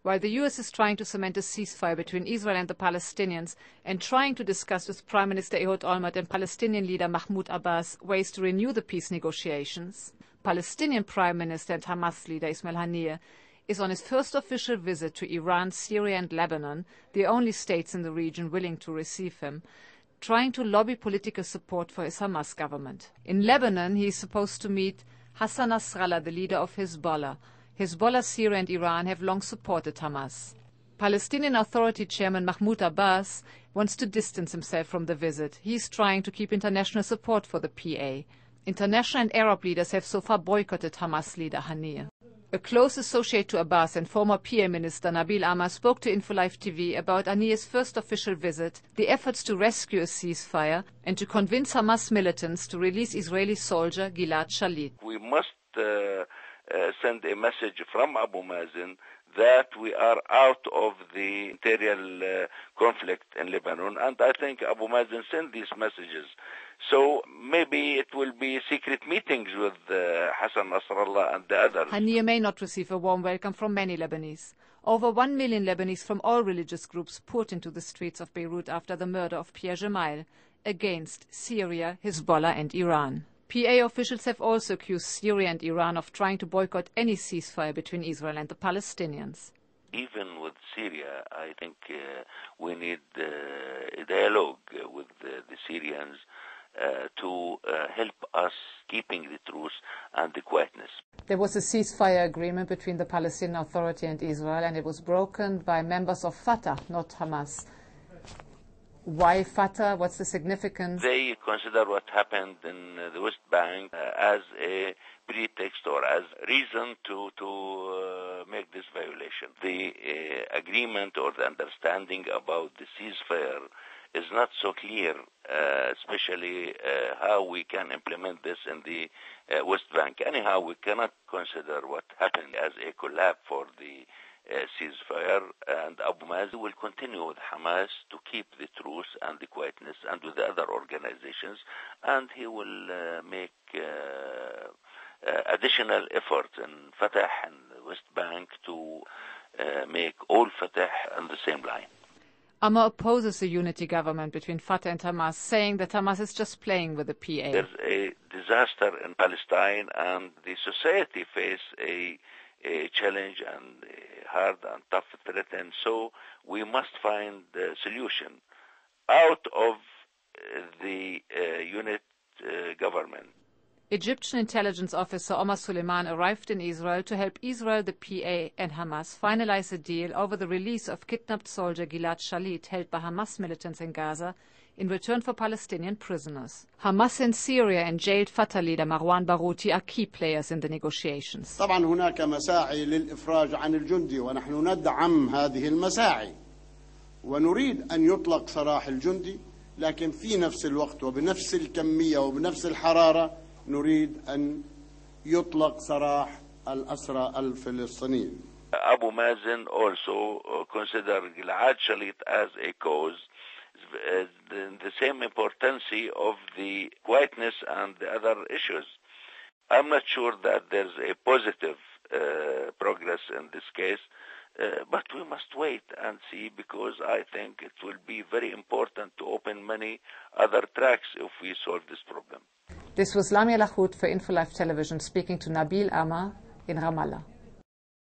While the US is trying to cement a ceasefire between Israel and the Palestinians and trying to discuss with Prime Minister Ehud Olmert and Palestinian leader Mahmoud Abbas ways to renew the peace negotiations, Palestinian Prime Minister and Hamas leader Ismaël Haniyé is on his first official visit to Iran, Syria and Lebanon, the only states in the region willing to receive him, trying to lobby political support for his Hamas government. In Lebanon, he is supposed to meet Hassan Nasrallah, the leader of Hezbollah. Hezbollah, Syria and Iran have long supported Hamas. Palestinian Authority Chairman Mahmoud Abbas wants to distance himself from the visit. He is trying to keep international support for the PA. International and Arab leaders have so far boycotted Hamas leader Haniyé. A close associate to Abbas and former PA Minister Nabil Amr spoke to Infolive TV about Haniye's first official visit, the efforts to rescue a ceasefire, and to convince Hamas militants to release Israeli soldier Gilad Shalit. We must send a message from Abu Mazen that we are out of the interior conflict in Lebanon, and I think Abu Mazen sent these messages. So maybe it will be secret meetings with Hassan Nasrallah and the others. Haniye may not receive a warm welcome from many Lebanese. Over 1 million Lebanese from all religious groups poured into the streets of Beirut after the murder of Pierre Gemayel against Syria, Hezbollah and Iran. PA officials have also accused Syria and Iran of trying to boycott any ceasefire between Israel and the Palestinians. Even with Syria, I think we need a dialogue with the Syrians to help us keeping the truce and the quietness. There was a ceasefire agreement between the Palestinian Authority and Israel, and it was broken by members of Fatah, not Hamas. Why Fatah? What's the significance? They consider what happened in the West Bank as a pretext or as reason to make this violation. The agreement or the understanding about the ceasefire is not so clear, especially how we can implement this in the West Bank. Anyhow, we cannot consider what happened as a collapse for the ceasefire, and Abu Mazen will continue with Hamas to keep the truce and the quietness and with the other organizations, and he will make additional efforts in Fatah and the West Bank to make all Fatah on the same line. Amr opposes a unity government between Fatah and Hamas, saying that Hamas is just playing with the PA. There's a disaster in Palestine, and the society face a challenge and a hard and tough threat, and so we must find a solution out of the unit government. Egyptian intelligence officer Omar Suleiman arrived in Israel to help Israel, the PA and Hamas finalize a deal over the release of kidnapped soldier Gilad Shalit, held by Hamas militants in Gaza, in return for Palestinian prisoners. Hamas in Syria and jailed Fatah leader Marwan Barouti are key players in the negotiations. طبعا هناك مساعي للإفراج عن الجندي ونحن ندعم هذه المساعي ونريد أن يطلق سراح الجندي، لكن في نفس الوقت وبنفس الكمية وبنفس الحرارة نريد أن يطلق سراح الأسرى الفلسطينيين. Abu Mazen also consider Gilad Shalit as a cause, the same importance of the quietness and the other issues. I'm not sure that there's a positive progress in this case, but we must wait and see, because I think it will be very important to open many other tracks if we solve this problem. This was Lamia Lahoud for Infolive Television speaking to Nabil Amr in Ramallah.